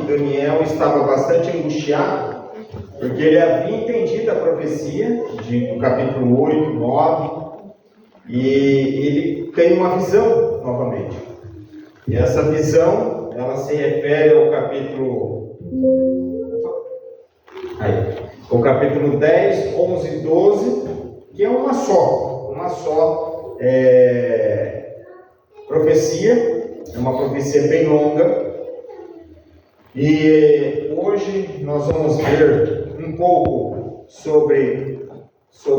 Daniel estava bastante angustiado, porque ele havia entendido a profecia do capítulo 8, 9, e ele tem uma visão novamente. E essa visão, ela se refere ao capítulo 10, 11 e 12, que é uma só profecia, é uma profecia bem longa. E hoje nós vamos ver um pouco sobre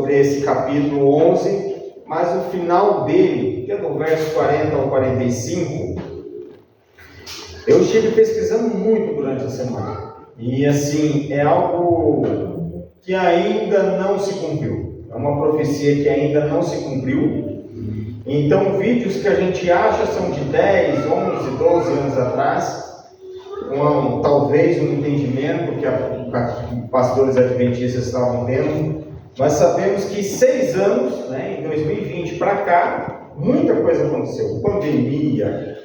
esse capítulo 11, mas o final dele, que é do verso 40 ao 45, eu estive pesquisando muito durante a semana. E assim, é algo que ainda não se cumpriu. É uma profecia que ainda não se cumpriu. Então, vídeos que a gente acha são de 10, 11, 12 anos atrás, com talvez um entendimento que os pastores adventistas estavam tendo. Nós sabemos que 6 anos, em 2020 para cá, muita coisa aconteceu. Pandemia,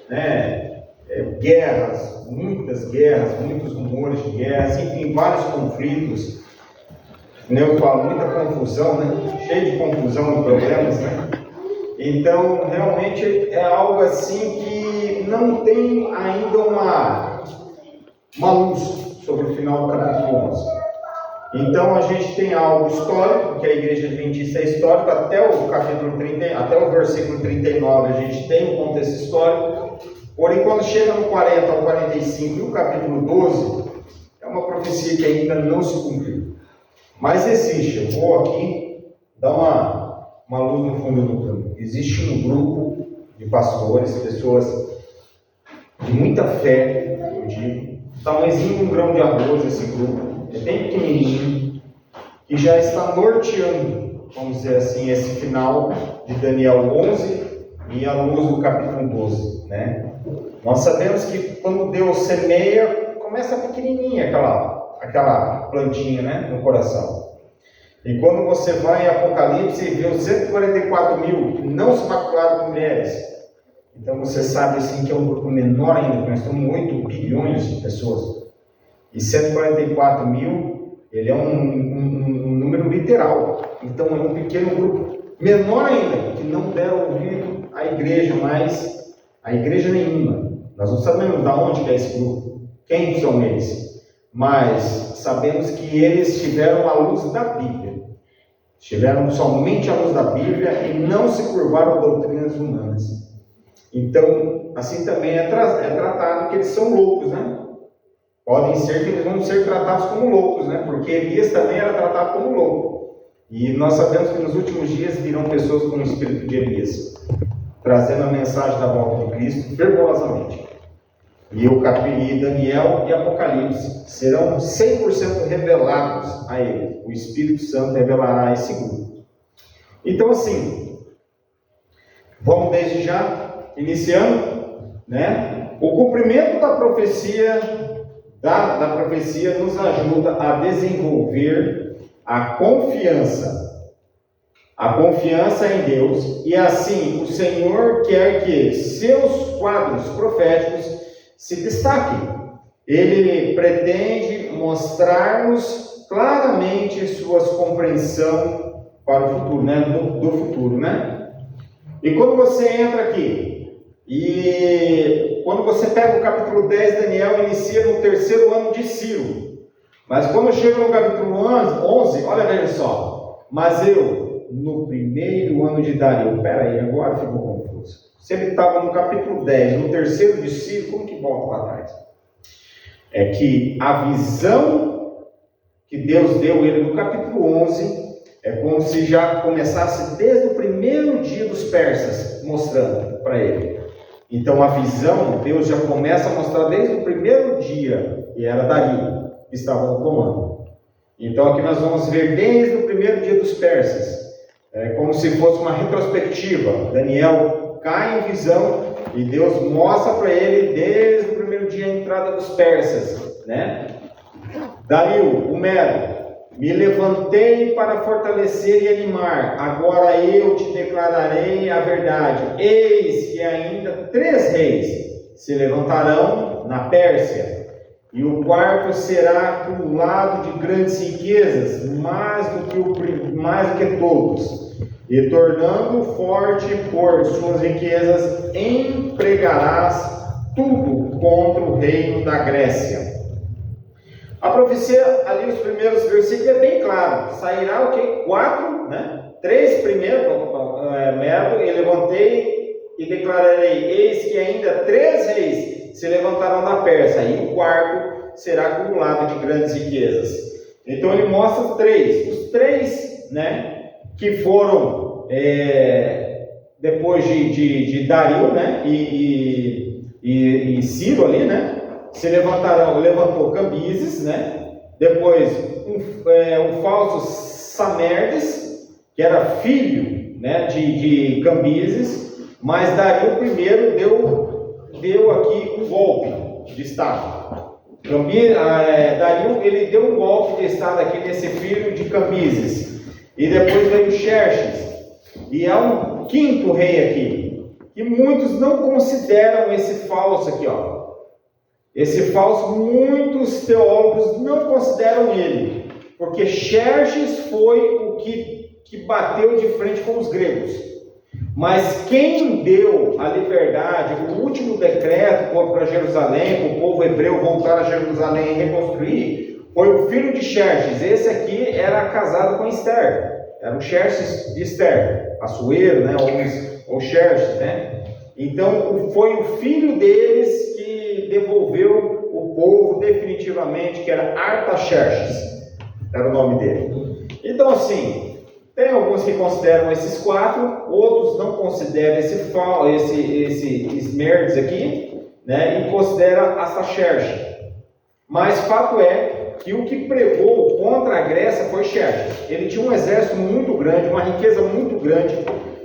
guerras, muitos rumores de guerras, enfim, vários conflitos. Eu falo, muita confusão, cheio de confusão e problemas, Então, realmente é algo assim que não tem ainda uma luz sobre o final do capítulo 11. Então, a gente tem algo histórico, que a igreja adventista é histórica, até o versículo 39 a gente tem um contexto histórico. Porém, quando chega no 40 ao 45 e o capítulo 12, é uma profecia que ainda não se cumpriu. Mas existe, eu vou aqui dar uma luz no fundo do túnel. Existe um grupo de pastores, pessoas de muita fé, eu digo, tamanhozinho de um grão de arroz esse grupo, é bem pequenininho, que já está norteando, vamos dizer assim, esse final de Daniel 11 e a luz do capítulo 12, Nós sabemos que quando Deus semeia, começa pequenininha aquela plantinha, no coração. E quando você vai em Apocalipse e vê os 144 mil que não se macularam com mulheres, então você sabe assim que é um grupo menor ainda, porque nós estamos 8 bilhões de pessoas. E 144 mil, ele é um número literal. Então é um pequeno grupo, menor ainda, que não deram ouvido à igreja, mas a igreja nenhuma. Nós não sabemos de onde é esse grupo, quem são eles, mas sabemos que eles tiveram a luz da Bíblia, tiveram somente a luz da Bíblia e não se curvaram a doutrinas humanas. Então, assim também é tratado que eles são loucos, Podem ser que eles vão ser tratados como loucos, porque Elias também era tratado como louco. E nós sabemos que nos últimos dias virão pessoas com o espírito de Elias, trazendo a mensagem da volta de Cristo fervorosamente. E Daniel e Apocalipse serão 100% revelados a ele. O Espírito Santo revelará a esse grupo. Então, assim, vamos desde já, iniciando, O cumprimento da profecia, da profecia nos ajuda a desenvolver a confiança em Deus, e assim o Senhor quer que seus quadros proféticos se destaquem. Ele pretende mostrar-nos claramente suas compreensão para o futuro, do futuro, E quando você entra aqui, e quando você pega o capítulo 10, Daniel inicia no 3º ano de Ciro. Mas quando chega no capítulo 11, olha, veja só. Mas eu, no 1º ano de Dario, peraí, agora ficou confuso. Se ele estava no capítulo 10, no 3º de Ciro, como que volta para trás? É que a visão que Deus deu ele no capítulo 11, é como se já começasse desde o primeiro dia dos persas, mostrando para ele. Então a visão, Deus já começa a mostrar desde o primeiro dia, e era Dario que estava no comando. Então aqui nós vamos ver desde o primeiro dia dos persas, como se fosse uma retrospectiva. Daniel cai em visão e Deus mostra para ele desde o primeiro dia a entrada dos persas, Dario, o Mero: me levantei para fortalecer e animar, agora eu te declararei a verdade. Eis que ainda 3 reis se levantarão na Pérsia, e o quarto será cumulado de grandes riquezas, mais do que todos, e tornando forte por suas riquezas, empregarás tudo contra o reino da Grécia. A profecia, ali os primeiros versículos é bem claro, sairá o que? 4, né? 3 primeiro, método, e levantei e declararei, eis que ainda 3 reis se levantarão da Pérsia, e o quarto será acumulado de grandes riquezas. Então ele mostra os três, né, que foram depois de Dario, né, e Ciro ali, né, levantou Cambises, né, depois um falso Samerdes, que era filho, né, de Cambises, mas Dario primeiro deu aqui um golpe de estado. Dario ele deu um golpe de estado aqui nesse filho de Cambises, e depois veio Xerxes, e há um quinto rei aqui, que muitos não consideram esse falso aqui, ó. Esse falso, muitos teólogos não consideram ele, porque Xerxes foi o que bateu de frente com os gregos. Mas quem deu a liberdade, o último decreto para Jerusalém, para o povo hebreu voltar a Jerusalém e reconstruir, foi o filho de Xerxes. Esse aqui era casado com Esther, era o Xerxes de Esther, Assuero, né, ou Xerxes, né? Então foi o filho deles que devolveu o povo definitivamente, que era Artaxerxes, era o nome dele. Então assim, tem alguns que consideram esses 4, outros não consideram esse Esmerdes aqui, né, e considera Artaxerxes. Mas fato é que o que pregou contra a Grécia foi Xerxes. Ele tinha um exército muito grande, uma riqueza muito grande,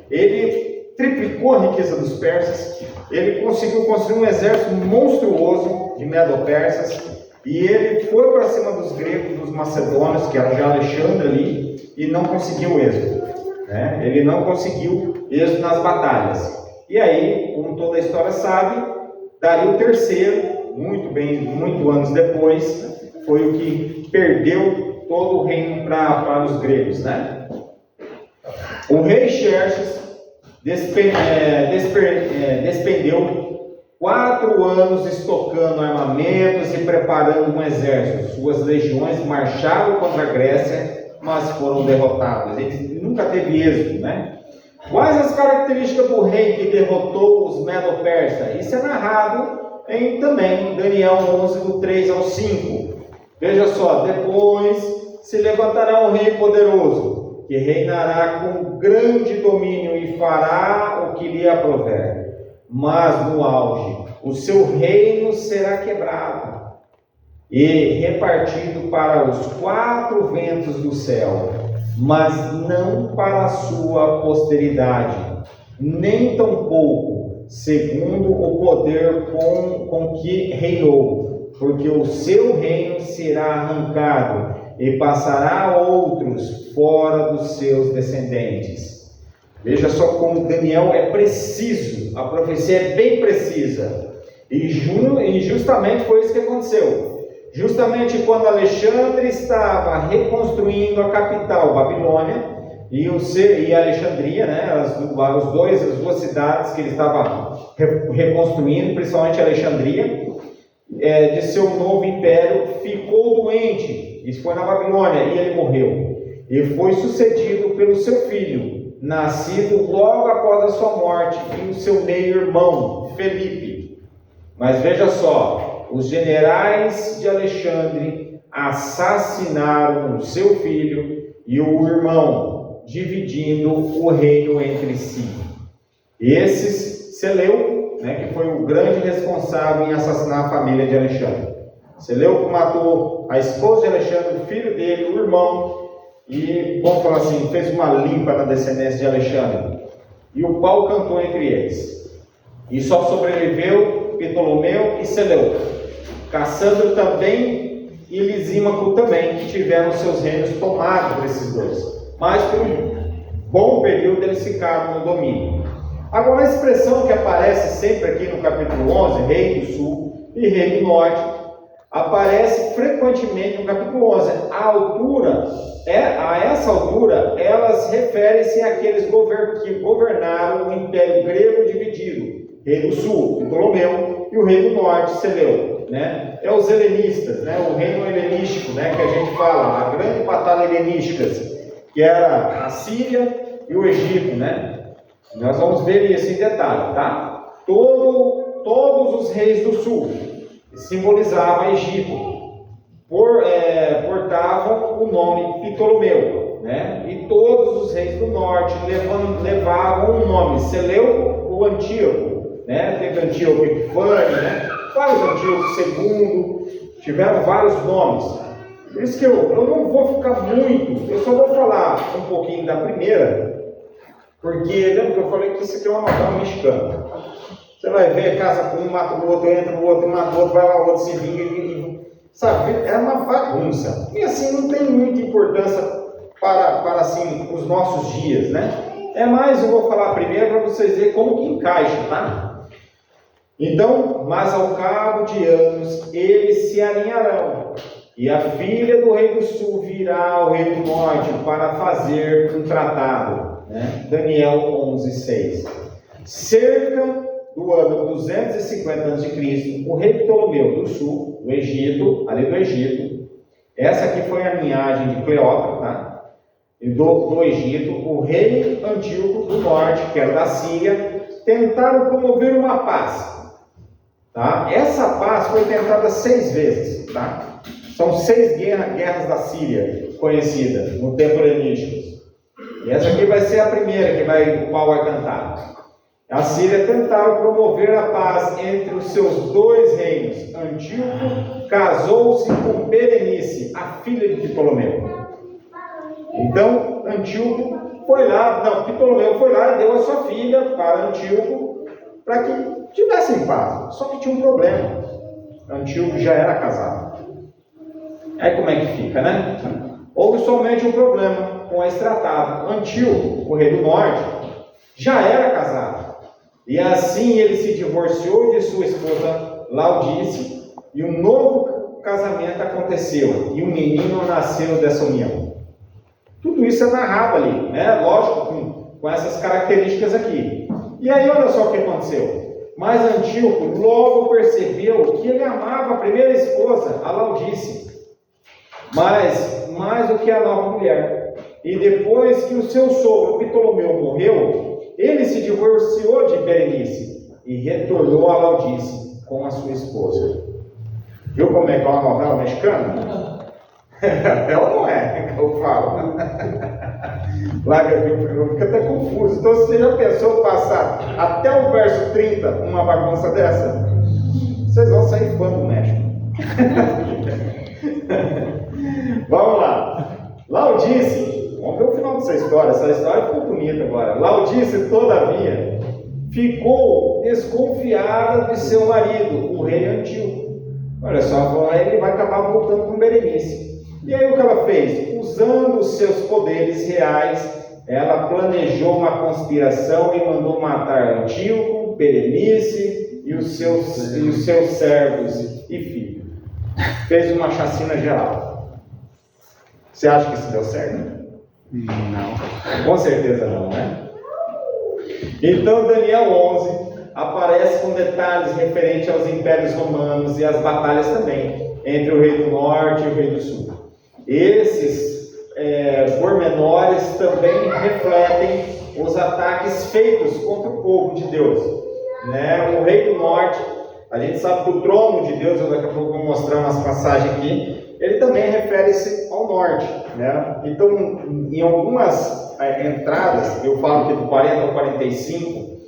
ele triplicou a riqueza dos persas, ele conseguiu construir um exército monstruoso de medo-persas, e ele foi para cima dos gregos, dos macedônios, que eram de Alexandre ali, e não conseguiu êxito, né? Ele não conseguiu êxito nas batalhas. E aí, como toda a história sabe, Dario III, muito anos depois, foi o que perdeu todo o reino para os gregos, né? O rei Xerxes despendeu 4 anos estocando armamentos e preparando um exército. Suas legiões marcharam contra a Grécia, mas foram derrotados. Ele nunca teve êxito, né? Quais as características do rei que derrotou os Medo-Persas? Isso é narrado em também Daniel 11, do 3 ao 5. Veja só, depois se levantará um rei poderoso, que reinará com grande domínio e fará o que lhe aprouver. Mas no auge, o seu reino será quebrado e repartido para os 4 ventos do céu, mas não para a sua posteridade, nem tampouco segundo o poder com que reinou, porque o seu reino será arrancado e passará a outros fora dos seus descendentes. Veja só como Daniel é preciso, a profecia é bem precisa, e justamente foi isso que aconteceu. Justamente quando Alexandre estava reconstruindo a capital, Babilônia, e Alexandria, né, as duas cidades que ele estava reconstruindo, principalmente Alexandria, de seu novo império, ficou doente. Isso foi na Babilônia, e ele morreu. E foi sucedido pelo seu filho, nascido logo após a sua morte, e o seu meio-irmão, Felipe. Mas veja só, os generais de Alexandre assassinaram o seu filho e o irmão, dividindo o reino entre si. Seleuco, né, que foi o grande responsável em assassinar a família de Alexandre. Seleuco matou a esposa de Alexandre, o filho dele, o irmão, e, vamos falar assim, fez uma limpa na descendência de Alexandre. E o pau cantou entre eles. E só sobreviveu Ptolomeu e Seleuco. Cassandro também e Lisímaco também, que tiveram seus reinos tomados por esses dois. Mas por um bom período eles ficaram no domínio. Agora, a expressão que aparece sempre aqui no capítulo 11, rei do sul e rei do norte, aparece frequentemente no capítulo 11. A essa altura, elas referem-se àqueles que governaram o Império Grego dividido. Rei do Sul, Ptolomeu, e o rei do Norte, Seleuco, né? É os helenistas, né? O reino helenístico, né? Que a gente fala, a grande batalha helenística, que era a Síria e o Egito, né? Nós vamos ver isso em detalhe, tá? Todos os reis do Sul simbolizavam Egito, portavam o nome Ptolomeu, né? E todos os reis do Norte levavam o nome Seleuco ou Antíoco. Né? Teve Antíoco Epifânio, né? Vários Antíocos II, tiveram vários nomes. Por isso que eu não vou ficar muito, eu só vou falar um pouquinho da primeira, porque lembra que eu falei que isso aqui é uma novela mexicana. Você vai ver, casa com um, mata o outro, entra no outro, mata o outro, vai lá, o outro se vinga, sabe? É uma bagunça. E assim, não tem muita importância para assim, os nossos dias, né? É mais, eu vou falar primeiro para vocês verem como que encaixa, tá? Então, mas ao cabo de anos, eles se alinharão, e a filha do rei do sul virá ao rei do norte para fazer um tratado. Né? Daniel 11:6. Cerca do ano 250 a.C., o rei Ptolomeu do sul, do Egito, ali do Egito, essa aqui foi a linhagem de Cleópatra, tá? E do Egito, o rei Antíoco do norte, que era da Síria, tentaram promover uma paz. Tá? Essa paz foi tentada 6 vezes. Tá? São 6 guerras da Síria conhecidas no tempo helenístico. E essa aqui vai ser a primeira que o pau vai cantar. A Síria tentaram promover a paz entre os seus 2 reinos. Antíoco casou-se com Berenice, a filha de Ptolomeu. Então, Ptolomeu foi lá e deu a sua filha para Antíoco para que tivessem paz. Só que tinha um problema. Antíoco já era casado. Aí como é que fica, né? Houve somente um problema com esse tratado. Antíoco, o rei do norte, já era casado. E assim ele se divorciou de sua esposa Laodice, e um novo casamento aconteceu, e um menino nasceu dessa união. Tudo isso é narrado ali, né? Lógico, com essas características aqui. E aí, olha só o que aconteceu. Mas Antíoco logo percebeu que ele amava a primeira esposa, a Laodice, mais do que a nova mulher. E depois que o seu sogro Ptolomeu morreu, ele se divorciou de Berenice e retornou a Laodice com a sua esposa. Viu como é que é uma novela mexicana? É ou não é? Eu falo. Eu fico até confuso. Então, você já pensou passar até o verso 30 uma bagunça dessa? Vocês vão sair fã do México. Vamos lá. Laodice, vamos ver o final dessa história. Essa história ficou bonita agora. Laodice, todavia, ficou desconfiada de seu marido, o rei Antíoco. Olha só, ele vai acabar voltando com Berenice. E aí o que ela fez? Usando os seus poderes reais, ela planejou uma conspiração e mandou matar Antíoco, Berenice e os seus servos e filhos. Fez uma chacina geral. Você acha que isso deu certo? Não. Com certeza não, né? Então Daniel 11 aparece com detalhes referentes aos impérios romanos e às batalhas também, entre o rei do norte e o rei do sul. Esses pormenores também refletem os ataques feitos contra o povo de Deus. Né? O rei do norte, a gente sabe que o trono de Deus, eu daqui a pouco vou mostrar umas passagens aqui, ele também refere-se ao norte. Né? Então, em algumas entradas, eu falo que do 40 ao 45,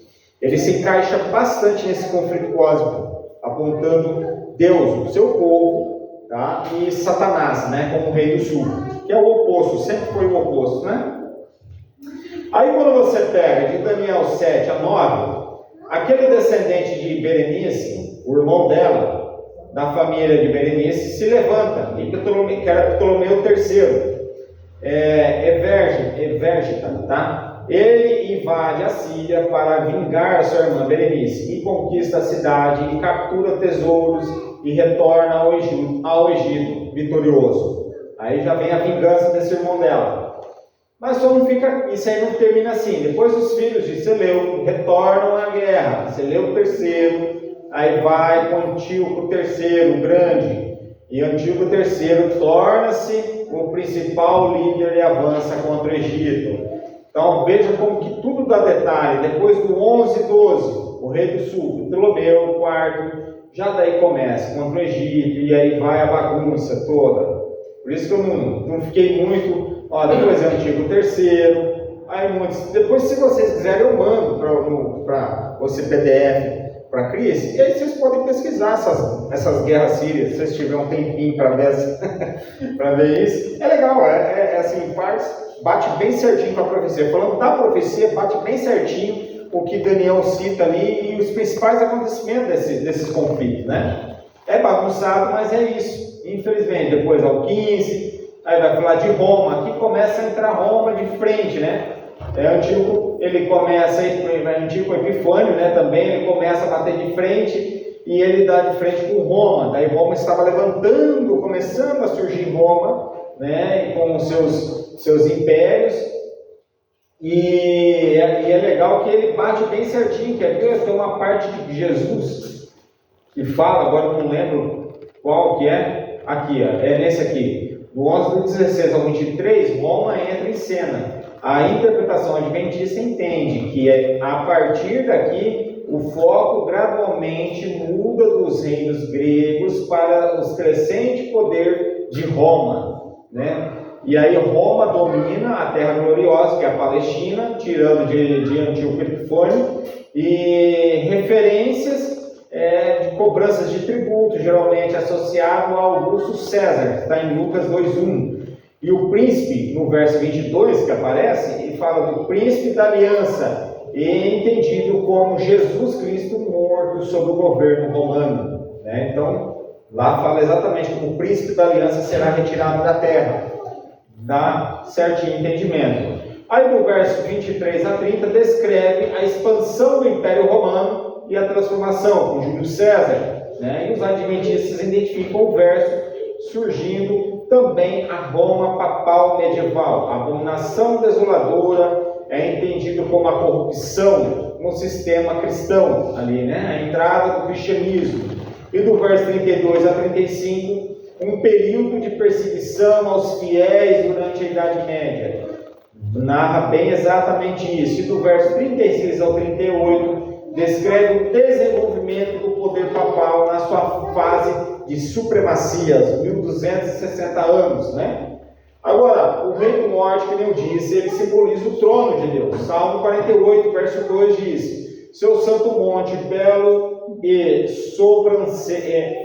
ele se encaixa bastante nesse conflito cósmico, apontando Deus, o seu povo, tá? E Satanás, né, como o rei do sul, que é o oposto, sempre foi o oposto, né? Aí quando você pega de Daniel 7 a 9, aquele descendente de Berenice, o irmão dela, da família de Berenice, se levanta, que era Ptolomeu III, Evérgita, tá? Ele invade a Síria para vingar a sua irmã Berenice e conquista a cidade e captura tesouros e retorna ao Egito vitorioso. Aí já vem a vingança desse irmão dela. Mas só não fica, isso aí não termina assim. Depois os filhos de Seleuco retornam à guerra. Seleuco III, aí vai com Antíoco III, o grande. E Antíoco III torna-se o principal líder e avança contra o Egito. Então veja como que tudo dá detalhe. Depois do 11 e 12, o rei do sul, Ptolomeu IV, já daí começa contra o Egito, e aí vai a bagunça toda. Por isso que eu não fiquei muito. Ó, depois é Antíoco III, aí muitos. Depois, se vocês quiserem, eu mando para você PDF para a Cris, e aí vocês podem pesquisar essas guerras sírias, se vocês tiverem um tempinho para ver isso. É legal, é assim, bate bem certinho com a profecia. Falando da profecia, bate bem certinho o que Daniel cita ali e os principais acontecimentos desses conflitos, né? É bagunçado, mas é isso. Infelizmente, depois ao 15, aí vai falar de Roma, aqui começa a entrar Roma de frente, né? Antíoco, ele começa, Antíoco Epifânio, né, também, ele começa a bater de frente, e ele dá de frente com Roma. Daí Roma estava levantando, começando a surgir Roma, né, com os seus impérios, e é legal que ele bate bem certinho, quer ver? Tem uma parte de Jesus, que fala, agora eu não lembro qual que é, aqui, ó, é nesse aqui, do 11 do 16 ao 23, Roma entra em cena. A interpretação adventista entende que a partir daqui o foco gradualmente muda dos reinos gregos para o crescente poder de Roma, né? E aí Roma domina a terra gloriosa, que é a Palestina, tirando de Antíoco Epifânio, e referências de cobranças de tributo, geralmente associado a Augusto César, que está em Lucas 2:1. E o príncipe, no verso 22 que aparece, ele fala do príncipe da aliança, entendido como Jesus Cristo morto sob o governo romano, né? Então, lá fala exatamente como o príncipe da aliança será retirado da terra. Dá certinho entendimento. Aí no verso 23 a 30 descreve a expansão do Império Romano e a transformação com Júlio César, né? E os adventistas identificam o verso surgindo também a Roma papal medieval. A abominação desoladora é entendido como a corrupção no sistema cristão, ali, né? A entrada do cristianismo. E do verso 32 a 35, um período de perseguição aos fiéis durante a Idade Média. Narra bem exatamente isso. E do verso 36 ao 38, descreve o desenvolvimento do poder papal na sua fase de supremacia, 1260 anos, né? Agora, o rei do norte, que eu disse, ele simboliza o trono de Deus. Salmo 48, verso 2 diz: seu santo monte, belo e sobranceiro,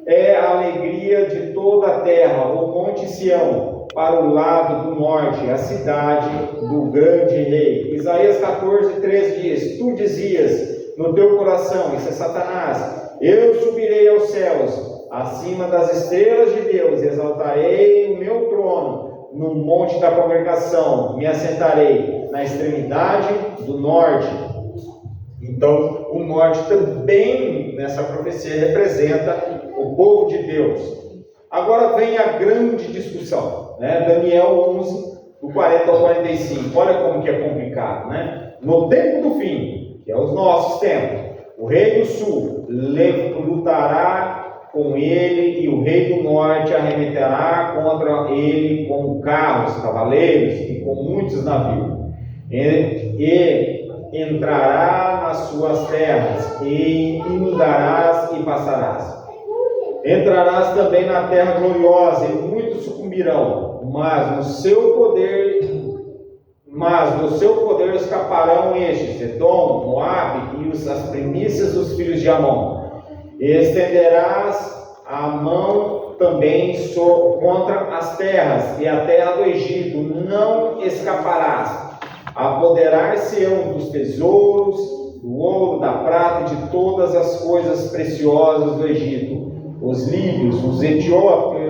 é a alegria de toda a terra, o monte Sião, para o lado do norte, a cidade do grande rei. Isaías 14, 13 diz: tu dizias no teu coração, isso é Satanás, eu subirei aos céus, acima das estrelas de Deus, exaltarei o meu trono no monte da congregação, me assentarei na extremidade do norte. Então, o norte também, nessa profecia, representa o povo de Deus. Agora vem a grande discussão, né? Daniel 11, do 40 ao 45. Olha como que é complicado, né? No tempo do fim, que é os nossos tempos, o rei do sul lutará com ele, e o rei do norte arremeterá contra ele com carros, cavaleiros e com muitos navios. E entrará nas suas terras, e inundarás e passarás. Entrarás também na terra gloriosa, e muitos sucumbirão, mas do seu poder escaparão estes, Edom, Moabe e as primícias dos filhos de Amon. E estenderás a mão também contra as terras, e a terra do Egito não escaparás. Apoderar-se-ão dos tesouros, do ouro, da prata e de todas as coisas preciosas do Egito. Os líbios, os etíopes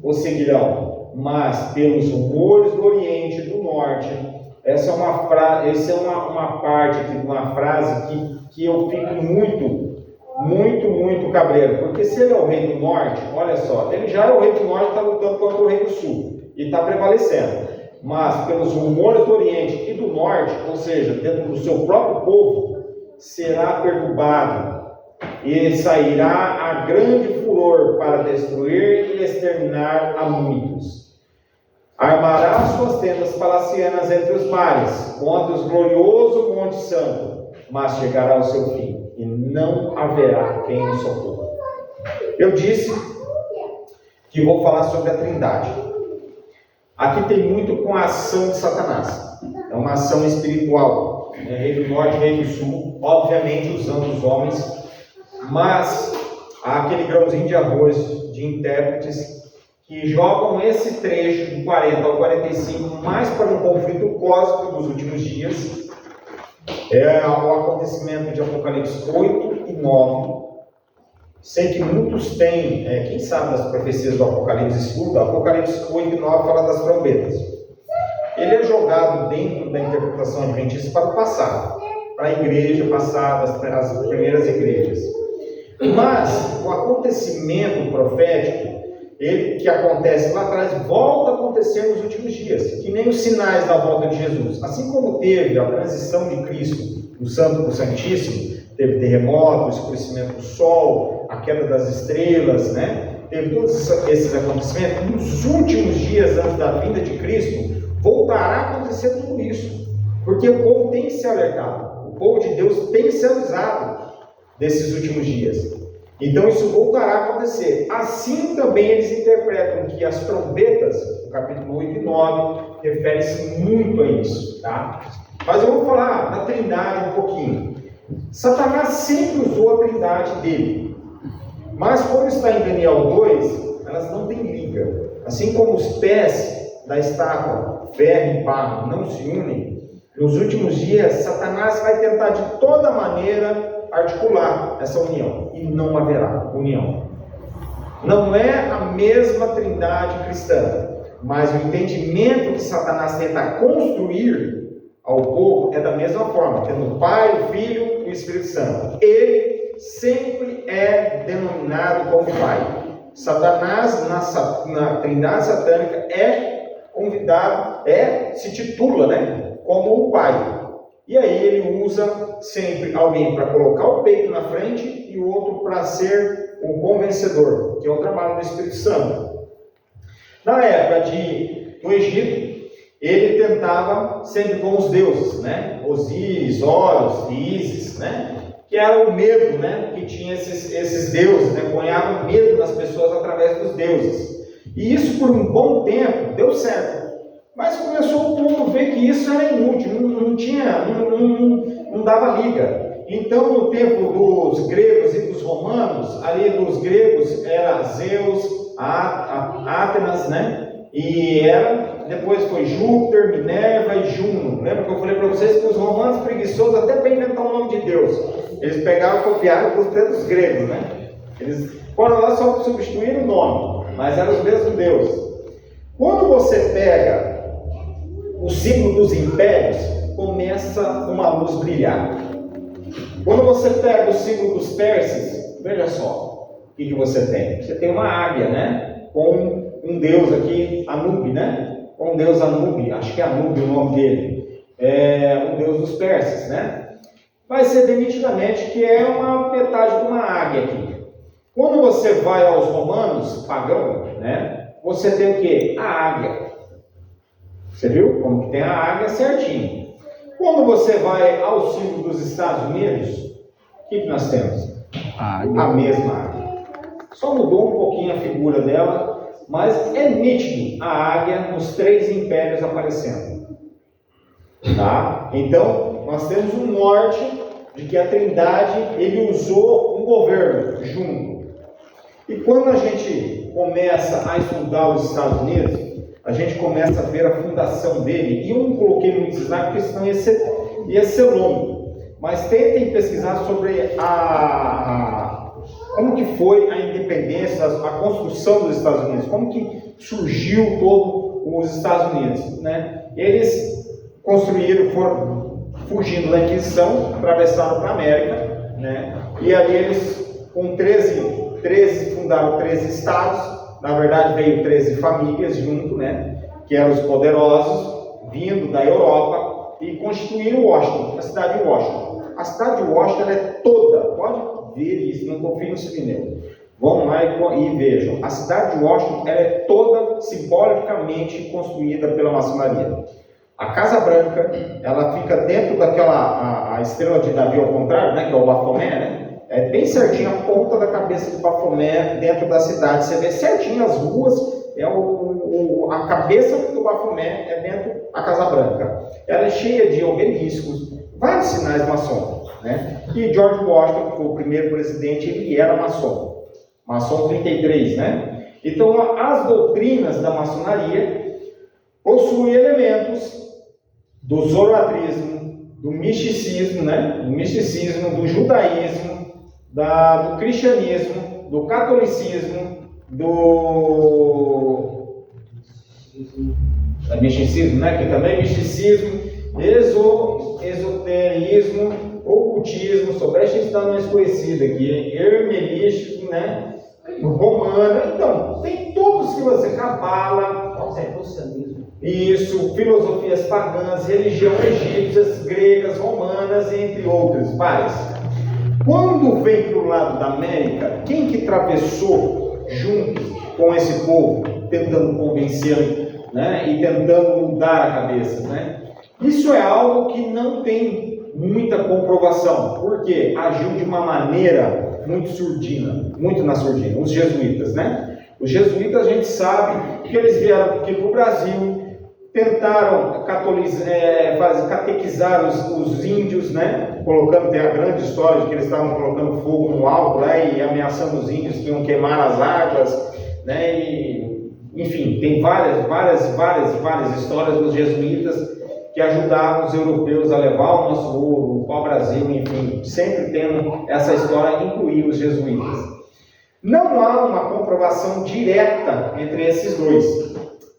o seguirão, mas pelos rumores do Oriente e do Norte. Essa é uma parte aqui, uma frase que eu fico muito cabreiro, porque se ele é o rei do norte, olha só, ele já é o rei do norte, está lutando contra o rei do sul, e está prevalecendo, mas pelos rumores do oriente e do norte, ou seja, dentro do seu próprio povo, será perturbado, e sairá a grande furor para destruir e exterminar a muitos. Armará suas tendas palacianas entre os mares, contra os glorioso Monte Santo, mas chegará ao seu fim, e não haverá quem o socorra. Eu disse que vou falar sobre a Trindade. Aqui tem muito com a ação de Satanás. É uma ação espiritual, rei do norte, rei do sul, obviamente usando os homens, mas há aquele grãozinho de arroz de intérpretes que jogam esse trecho de 40 ao 45 mais para um conflito cósmico dos últimos dias. É o acontecimento de Apocalipse 8 e 9. Sei que muitos têm, quem sabe das profecias do Apocalipse estuda, Apocalipse 8 e 9 fala das trombetas. Ele é jogado dentro da interpretação adventista para o passado, para a igreja passada, as primeiras igrejas. Mas o acontecimento profético, ele que acontece lá atrás, volta a acontecer nos últimos dias, que nem os sinais da volta de Jesus. Assim como teve a transição de Cristo do Santo para o Santíssimo, teve terremoto, escurecimento do sol, a queda das estrelas, teve todos esses acontecimentos. Nos últimos dias antes da vinda de Cristo, voltará a acontecer tudo isso, porque o povo tem que ser alertado, o povo de Deus tem que ser avisado desses últimos dias. Então isso voltará a acontecer. Assim também eles interpretam que as trombetas, no capítulo 8 e 9, refere-se muito a isso, tá? Mas eu vou falar da Trindade um pouquinho. Satanás sempre usou a Trindade dele, mas quando está em Daniel 2, elas não têm liga. Assim como os pés da estátua, ferro e barro, não se unem, nos últimos dias Satanás vai tentar de toda maneira articular essa união, e não haverá união. Não é a mesma Trindade cristã, mas o entendimento que Satanás tenta construir ao povo é da mesma forma, tendo o Pai, o Filho e o Espírito Santo. Ele sempre é denominado como Pai. Satanás na Trindade satânica é convidado, se titula, como o Pai. E aí ele usa sempre alguém para colocar o peito na frente e o outro para ser o convencedor, que é o trabalho do Espírito Santo. Na época do Egito, ele tentava sempre com os deuses, Osíris, Horus e Ísis, que era o medo, que tinha esses deuses, ponhavam medo nas pessoas através dos deuses. E isso por um bom tempo deu certo. Mas começou o povo a ver que isso era inútil, não dava liga. Então, no tempo dos gregos e dos romanos, ali dos gregos era Zeus, Átenas, e depois foi Júpiter, Minerva e Juno. Lembra que eu falei para vocês que os romanos preguiçosos até para inventar o nome de Deus, eles pegaram e copiaram dos gregos, Eles foram lá só substituir o nome, mas eram os mesmos deuses. Quando você pega o símbolo dos impérios, começa uma luz brilhar. Quando você pega o símbolo dos persas, veja só o que você tem. Você tem uma águia, com um deus aqui, Anubi, com um deus Anubi, acho que é Anubi o nome dele, é um deus dos persas, Vai ser bem nitidamente que é uma metade de uma águia aqui. Quando você vai aos romanos, pagão, você tem o quê? A águia. Você viu como que tem a águia certinho. Quando você vai ao símbolo dos Estados Unidos, o que nós temos? A mesma águia. Só mudou um pouquinho a figura dela, mas é nítido a águia nos 3 impérios aparecendo. Tá? Então, nós temos um norte de que a Trindade, ele usou um governo junto. E quando a gente começa a estudar os Estados Unidos, a gente começa a ver a fundação dele, e eu não coloquei muitos slides, porque senão ia ser longo. Mas tentem pesquisar sobre como que foi a independência, a construção dos Estados Unidos, como que surgiu todo os Estados Unidos. Eles construíram, foram fugindo da Inquisição, atravessaram para a América, né? E ali eles, com 13 fundaram 13 estados, na verdade veio 13 famílias junto, né? Que eram os poderosos, vindo da Europa, e constituíram Washington, a cidade de Washington. A cidade de Washington ela é toda, pode ver isso, não confie no Sirineu. Vão lá e vejam, a cidade de Washington ela é toda simbolicamente construída pela maçonaria. A Casa Branca, ela fica dentro daquela, a estrela de Davi ao contrário, né, que é o Bafomé, né? É bem certinho a ponta da cabeça do Bafomé dentro da cidade. Você vê certinho as ruas, a cabeça do Bafomé é dentro da Casa Branca. Ela é cheia de obeliscos, vários sinais maçônicos, né? E George Washington, que foi o primeiro presidente, ele era maçom. Maçom 33, né? Então, as doutrinas da maçonaria possuem elementos do zoroatrismo, do misticismo, né? Do misticismo, do judaísmo, do cristianismo, do catolicismo, do misticismo, né? Que também é misticismo, esoterismo, ocultismo, sobre esta está mais conhecida aqui, hermenístico, né? Romana, então, tem todos que você cabala, isso, filosofias pagãs, religião egípcias, gregas, romanas, entre outras, várias. Quando vem para o lado da América, quem que atravessou junto com esse povo, tentando convencê-lo, né? E tentando mudar a cabeça, né? Isso é algo que não tem muita comprovação, porque agiu de uma maneira muito surdina, muito na surdina, os jesuítas, né? Os jesuítas, a gente sabe que eles vieram aqui para o Brasil, tentaram catequizar os índios, né? Colocando, tem a grande história de que eles estavam colocando fogo no alto lá e ameaçando os índios que iam queimar as águas, né? E, enfim, tem várias histórias dos jesuítas que ajudaram os europeus a levar o nosso ouro, o pau-brasil, enfim, sempre tendo essa história, incluir os jesuítas. Não há uma comprovação direta entre esses dois,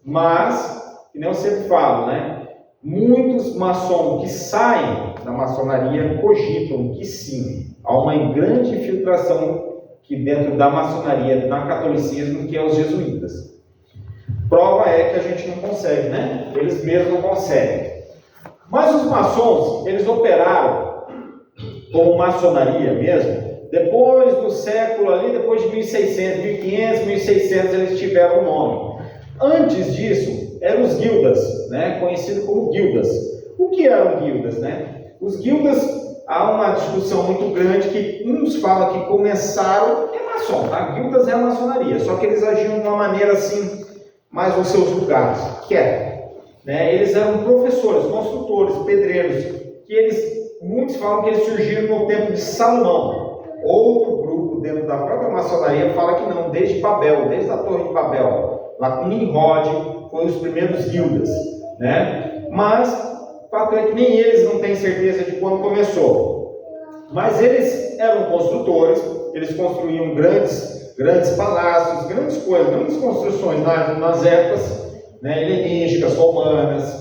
mas, que nem eu sempre falo, né? Muitos maçons que saem da maçonaria cogitam que sim, há uma grande infiltração que dentro da maçonaria, na catolicismo, que é os jesuítas. Prova é que a gente não consegue, né? Eles mesmos não conseguem. Mas os maçons, eles operaram como maçonaria mesmo, depois do século ali, depois de 1600, 1500, 1600, eles tiveram o nome. Antes disso, eram os guildas, né? Conhecido como guildas. O que eram guildas, né? Os guildas, há uma discussão muito grande que uns falam que começaram, é maçom, tá? Guildas é a maçonaria, só que eles agiam de uma maneira assim, mais nos seus lugares, quieto. Né? Eles eram professores, construtores, pedreiros, que muitos falam que eles surgiram no tempo de Salomão. Outro grupo dentro da própria maçonaria fala que não, desde Babel, desde a Torre de Babel, lá com Nimrod, foram os primeiros guildas, né? Mas o fato é que nem eles não têm certeza de quando começou. Mas eles eram construtores, eles construíam grandes palácios, grandes coisas, grandes construções nas épocas, né, helenísticas, romanas,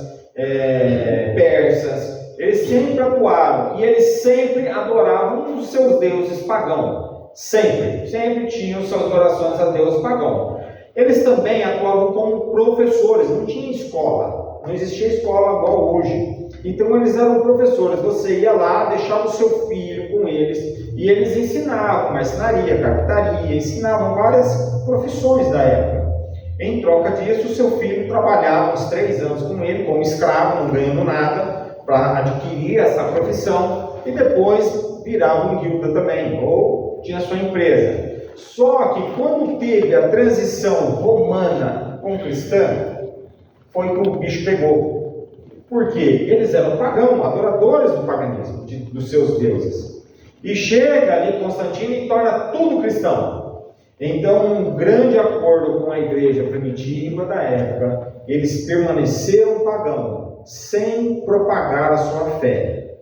persas. Eles sempre atuaram e eles sempre adoravam um dos seus deuses pagãos. Sempre tinham suas adorações a deus pagão. Eles também atuavam como professores, não tinha escola, não existia escola igual hoje. Então eles eram professores, você ia lá, deixava o seu filho com eles e eles ensinavam marcenaria, carpintaria, ensinavam várias profissões da época. Em troca disso, o seu filho trabalhava uns 3 anos com ele como escravo, não ganhando nada, para adquirir essa profissão e depois virava um guilda também, ou tinha sua empresa. Só que quando teve a transição romana com cristã, foi que o bicho pegou. Por quê? Eles eram pagãos, adoradores do paganismo, dos seus deuses. E chega ali Constantino e torna tudo cristão. Então, um grande acordo com a igreja primitiva da época, eles permaneceram pagãos, sem propagar a sua fé.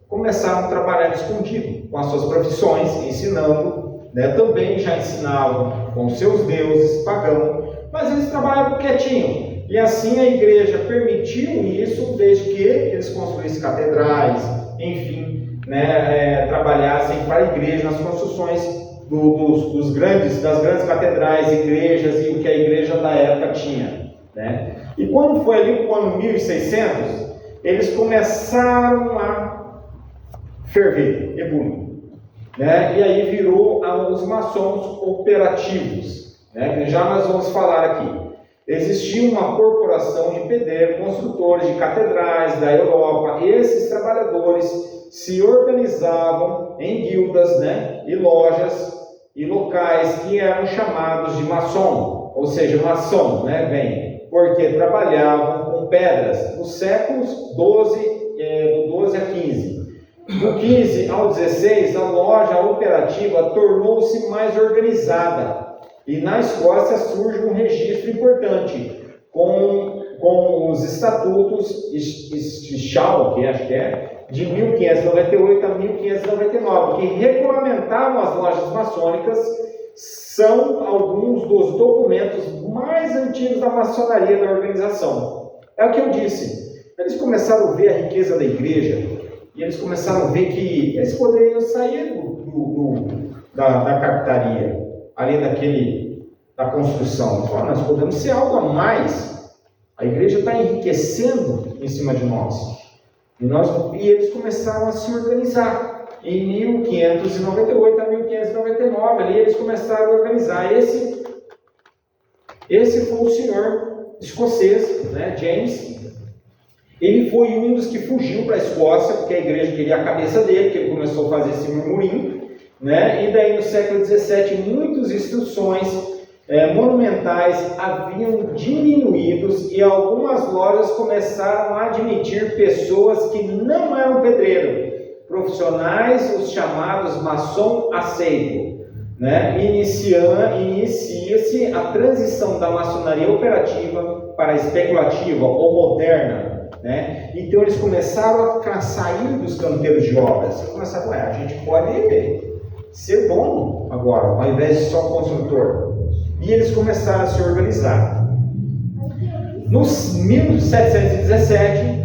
Começaram a trabalhar escondido, com as suas profissões, ensinando, né? Também já ensinavam com seus deuses pagãos, mas eles trabalhavam quietinho. E assim a igreja permitiu isso, desde que eles construíssem catedrais, enfim, né, trabalhassem para a igreja nas construções das grandes catedrais, igrejas e o que a igreja da época tinha, né? E quando foi ali no ano 1600, eles começaram a ferver, ebulir, né? E aí virou os maçons operativos, né? Que já nós vamos falar aqui. Existia uma corporação de pedreiros, construtores de catedrais da Europa. Esses trabalhadores se organizavam em guildas, né? E lojas e locais que eram chamados de maçom, ou seja, maçom, né? Vem porque trabalhavam com pedras nos séculos 12, do 12 a 15. Do 15 ao 16, a loja operativa tornou-se mais organizada. E na Escócia surge um registro importante com os estatutos Shaw, que acho que é, de 1598 a 1599, que regulamentavam as lojas maçônicas. São alguns dos documentos mais antigos da maçonaria da organização. É o que eu disse. Eles começaram a ver a riqueza da igreja e eles começaram a ver que eles poderiam sair da carpintaria, ali da construção. Então, nós podemos ser algo a mais. A igreja está enriquecendo em cima de nós. E eles começaram a se organizar. Em 1598 a 1599, ali eles começaram a organizar. Esse foi o senhor escocês, né, James. Ele foi um dos que fugiu para a Escócia, porque a igreja queria a cabeça dele, porque ele começou a fazer esse murmurinho, né? E daí no século XVII, muitas instruções monumentais haviam diminuídos e algumas lojas começaram a admitir pessoas que não eram pedreiros, profissionais, os chamados maçom aceito, né? Inicia-se a transição da maçonaria operativa para a especulativa ou moderna, né? Então eles começaram a sair dos canteiros de obras. Começaram a a gente pode ser dono agora, ao invés de só construtor. E eles começaram a se organizar. Nos 1717,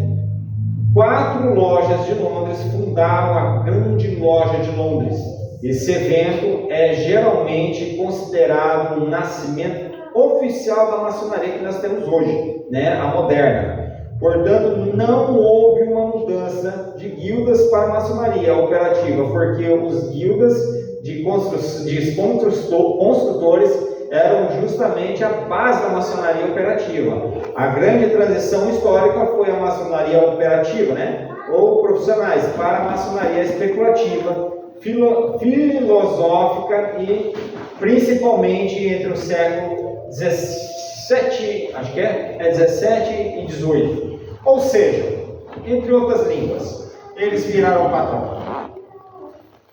4 lojas de Londres fundaram a Grande Loja de Londres. Esse evento é geralmente considerado o nascimento oficial da maçonaria que nós temos hoje, né? A moderna. Portanto, não houve uma mudança de guildas para a maçonaria operativa, porque os guildas de construtores eram justamente a base da maçonaria operativa. A grande transição histórica foi a maçonaria operativa, né? Ou profissionais, para a maçonaria especulativa, filosófica e principalmente entre o século 17, acho que é 17 e 18. Ou seja, entre outras línguas, eles viraram patrão.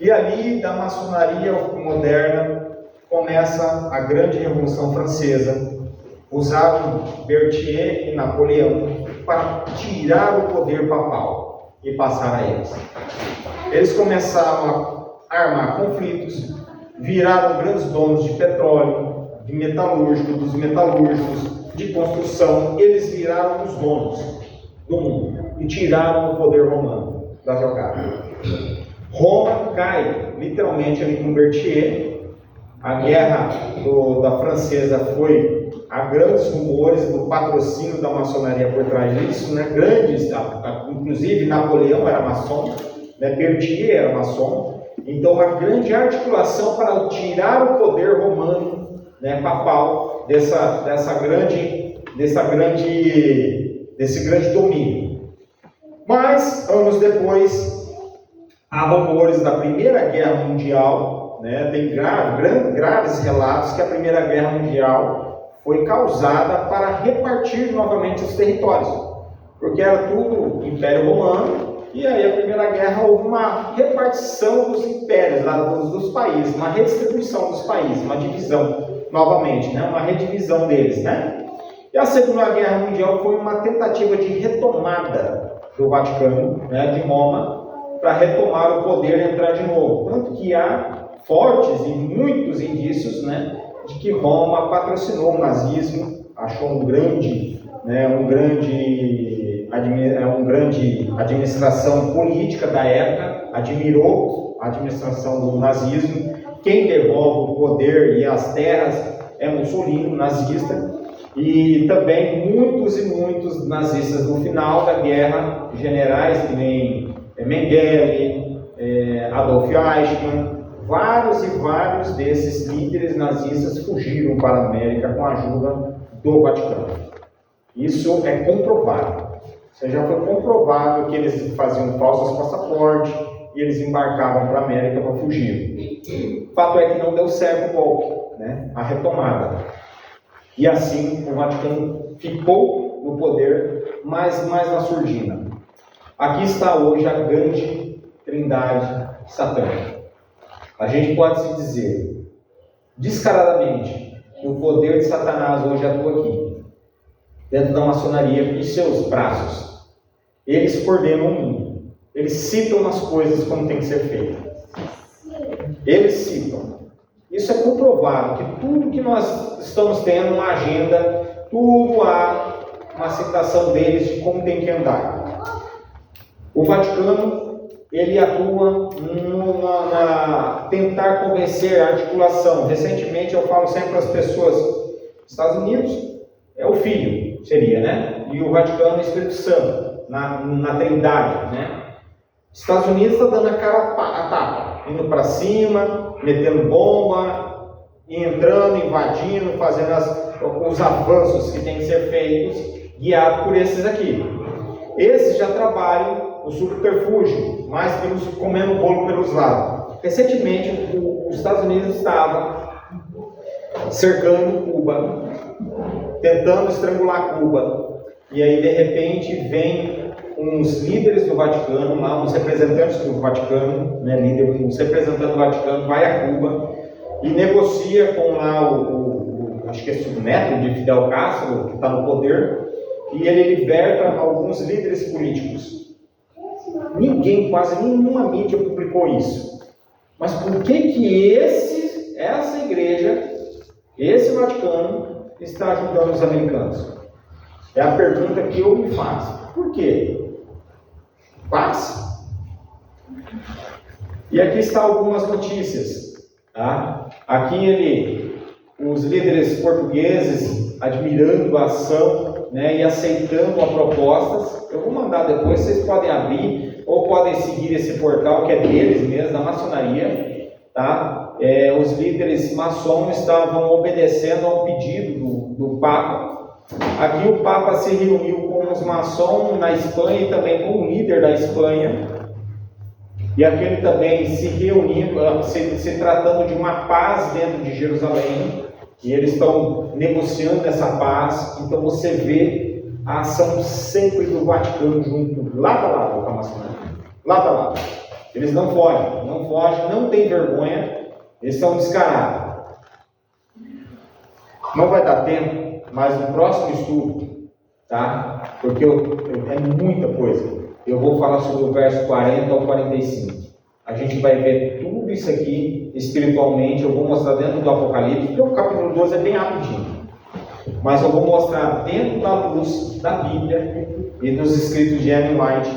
E ali, da maçonaria moderna, começa a grande Revolução Francesa. Usaram Berthier e Napoleão para tirar o poder papal e passar a eles. Eles começaram a armar conflitos, viraram grandes donos de petróleo, de metalúrgico, dos metalúrgicos, de construção. Eles viraram os donos do mundo e tiraram o poder romano da jogada. Roma cai, literalmente, ali com Berthier. A guerra da francesa foi a grandes rumores do patrocínio da maçonaria por trás disso, né? Grandes, inclusive Napoleão era maçom, né? Berthier era maçom. Então, uma grande articulação para tirar o poder romano, né, papal desse grande domínio. Mas, anos depois, há rumores da Primeira Guerra Mundial, né? Tem graves relatos que a Primeira Guerra Mundial foi causada para repartir novamente os territórios, porque era tudo Império Romano, e aí a Primeira Guerra houve uma repartição dos impérios, dos países, uma redistribuição dos países, uma divisão novamente, né? Uma redivisão deles, né? E a Segunda Guerra Mundial foi uma tentativa de retomada do Vaticano, né, de Roma, para retomar o poder e entrar de novo. Tanto que há fortes e muitos indícios, né, de que Roma patrocinou o nazismo, achou uma grande administração política da época, admirou a administração do nazismo. Quem devolve o poder e as terras é Mussolini, nazista, e também muitos e muitos nazistas no final da guerra, generais que nem Mengele, Adolf Eichmann, vários e vários desses líderes nazistas fugiram para a América com a ajuda do Vaticano. Isso é comprovado. Isso já foi comprovado que eles faziam falsos passaportes e eles embarcavam para a América para fugir. O fato é que não deu certo o golpe, né? A retomada. E assim o Vaticano ficou no poder, mas mais na surdina. Aqui está hoje a grande trindade satânica. A gente pode se dizer descaradamente que o poder de Satanás hoje atua aqui, dentro da maçonaria e seus braços. Eles coordenam o mundo. Eles citam as coisas como tem que ser feito. Eles citam. Isso é comprovado, que tudo que nós estamos tendo uma agenda, tudo há uma citação deles de como tem que andar. O Vaticano, ele atua na tentar convencer a articulação. Recentemente eu falo sempre para as pessoas, Estados Unidos é o Filho, seria, né? E o Vaticano é o Espírito Santo, na Trindade, né? Estados Unidos está dando a cara a tapa, indo para cima, metendo bomba, entrando, invadindo, fazendo os avanços que têm que ser feitos, guiado por esses aqui. Esses já trabalham no subterfúgio, mais comendo bolo pelos lados. Recentemente, os Estados Unidos estava cercando Cuba, tentando estrangular Cuba, e aí de repente vem uns líderes do Vaticano, lá, uns representantes do Vaticano, né, uns representantes do Vaticano, vai a Cuba e negocia com lá acho que é o neto de Fidel Castro, que está no poder, e ele liberta alguns líderes políticos. Quase nenhuma mídia publicou isso. Mas por que essa igreja, esse Vaticano, está ajudando os americanos? É a pergunta que eu me faço. Por quê? Paz. E aqui estão algumas notícias. Tá? Aqui os líderes portugueses admirando a ação, né, e aceitando a propostas. Eu vou mandar depois, vocês podem abrir ou podem seguir esse portal que é deles mesmo, da maçonaria. Tá? Os líderes maçons estavam obedecendo ao pedido do Papa. Aqui o Papa se reuniu com os maçons na Espanha e também com o líder da Espanha. E aquele também se reunindo, se tratando de uma paz dentro de Jerusalém. E eles estão negociando essa paz. Então você vê a ação sempre do Vaticano junto, lado a lado com a maçonaria. Lado a lado. Eles não fogem, não tem vergonha, eles são descarados. Não vai dar tempo, mas no próximo estudo, tá? Porque é muita coisa. Eu vou falar sobre o verso 40 ao 45. A gente vai ver tudo isso aqui espiritualmente. Eu vou mostrar dentro do Apocalipse, porque o capítulo 12 é bem rapidinho. Mas eu vou mostrar dentro da luz da Bíblia e dos escritos de Ellen White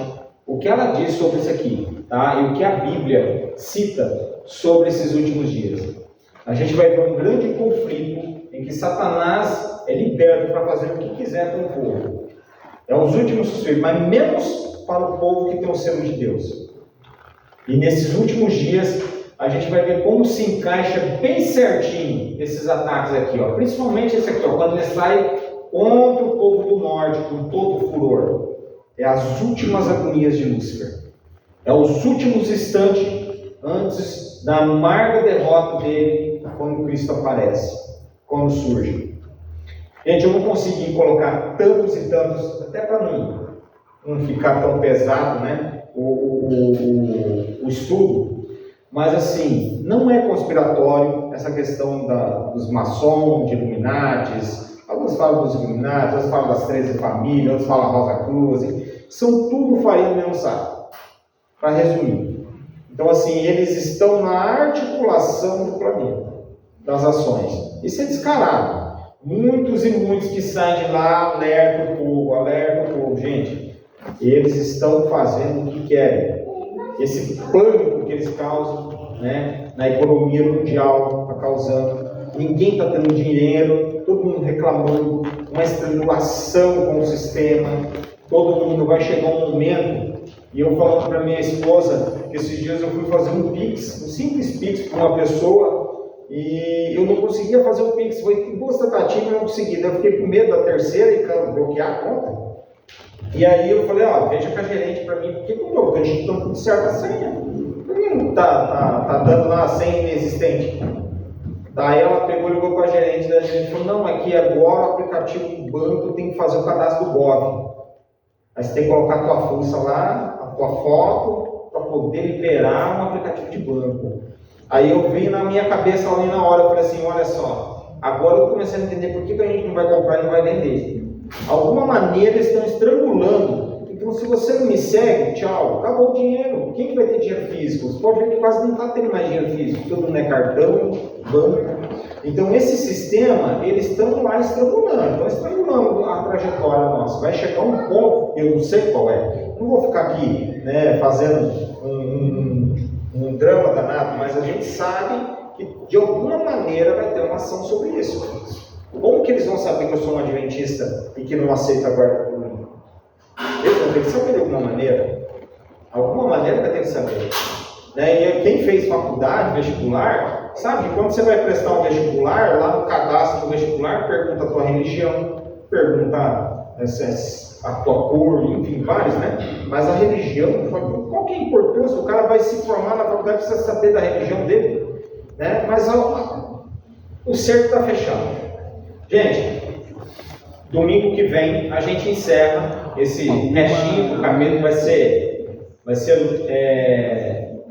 o que ela diz sobre isso aqui, tá? E o que a Bíblia cita sobre esses últimos dias. A gente vai ver um grande conflito em que Satanás é liberto para fazer o que quiser com o povo. É os últimos suspiros, mas menos para o povo que tem o selo de Deus. E nesses últimos dias, a gente vai ver como se encaixa bem certinho esses ataques aqui, ó. Principalmente esse aqui, ó, quando ele sai contra o povo do norte, com todo o furor. É as últimas agonias de Lúcifer. É os últimos instantes antes da amarga derrota dele, quando Cristo aparece, quando surge. Gente, eu não consegui colocar tantos e tantos, até para não ficar tão pesado, né, o estudo, mas assim, não é conspiratório essa questão dos maçons, de Illuminatis. Alguns falam dos Illuminatis, outros falam das 13 famílias, outros falam da Rosa Cruz, são tudo farinha do mesmo saco, para resumir. Então assim, eles estão na articulação do planeta, das ações. Isso é descarado. Muitos e muitos que saem de lá, alerta o povo, gente. Eles estão fazendo o que querem. esse pânico que eles causam, né, na economia mundial, está causando. Ninguém está tendo dinheiro, todo mundo reclamando, uma estrangulação com o sistema, todo mundo vai chegar um momento, e eu falando para minha esposa, que esses dias eu fui fazer um Pix, um simples Pix para uma pessoa, e eu não conseguia fazer o Pix, foi duas tentativas e não consegui, daí eu fiquei com medo da terceira e bloquear a conta. E aí eu falei, veja com a gerente para mim, por que eu estou digitando tudo certo a senha? Por que não tá dando lá a senha inexistente? Daí ela pegou e ligou para a gerente, da gerente falou, não, é que agora o aplicativo do banco tem que fazer o cadastro do BOV. Aí você tem que colocar a tua fuça lá, a tua foto, para poder liberar um aplicativo de banco. Aí eu vi na minha cabeça ali na hora, eu falei assim, olha só, agora eu comecei a entender por que a gente não vai comprar e não vai vender. Alguma maneira eles estão estrangulando. Então se você não me segue, tchau, acabou o dinheiro. Quem que vai ter dinheiro físico? Você pode ver que quase não está tendo mais dinheiro físico. Todo mundo é cartão, banco. Então esse sistema, eles estão lá estrangulando a trajetória nossa. Vai chegar um ponto, eu não sei qual é. Não vou ficar aqui, né, fazendo um drama danado, mas a gente sabe que de alguma maneira vai ter uma ação sobre isso. Como que eles vão saber que eu sou um adventista e que não aceita a guarda por mim? Eles vão ter que saber de alguma maneira. Alguma maneira vai ter que saber. Né? E quem fez faculdade, vestibular, sabe que quando você vai prestar um vestibular, lá no cadastro do vestibular, pergunta a tua religião, pergunta a tua cor, enfim, vários, né? Mas a religião, qual que é a importância? O cara vai se formar na faculdade, precisa saber da religião dele. Né? Mas o cerco está fechado. Gente, domingo que vem a gente encerra esse restinho do capítulo, vai ser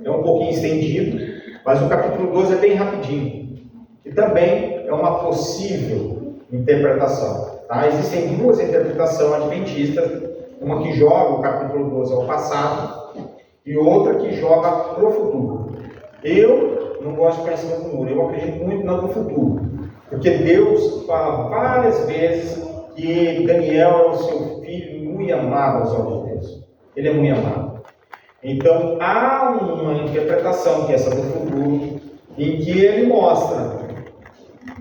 um pouquinho estendido, mas o capítulo 12 é bem rapidinho, e também é uma possível interpretação. Tá? Existem duas interpretações adventistas, uma que joga o capítulo 12 ao passado, e outra que joga para o futuro. Eu não gosto de conhecimento do muro, eu acredito muito no futuro. Porque Deus fala várias vezes que Daniel é o seu filho muito amado aos olhos de Deus. Ele é muito amado. Então, há uma interpretação, que é essa do futuro, em que ele mostra,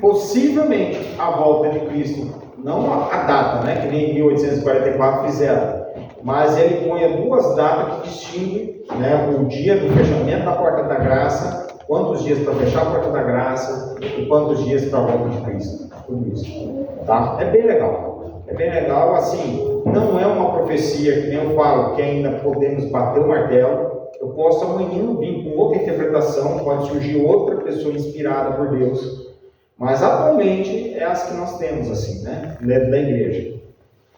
possivelmente, a volta de Cristo, não a data, né, que nem em 1844 fizeram, mas ele põe duas datas que distinguem, né, o dia do fechamento da porta da graça, quantos dias para fechar a porta da graça e quantos dias para a volta de Cristo. Tudo isso. Tá? É bem legal. É bem legal, assim, não é uma profecia que nem eu falo, que ainda podemos bater o martelo. Eu posso amanhã vir com outra interpretação, pode surgir outra pessoa inspirada por Deus. Mas atualmente é as que nós temos, assim, né? Dentro da igreja.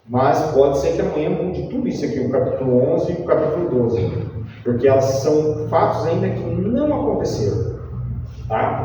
Mas pode ser que amanhã mude tudo isso aqui, o capítulo 11 e o capítulo 12. Porque elas são fatos ainda que não aconteceram. Tá?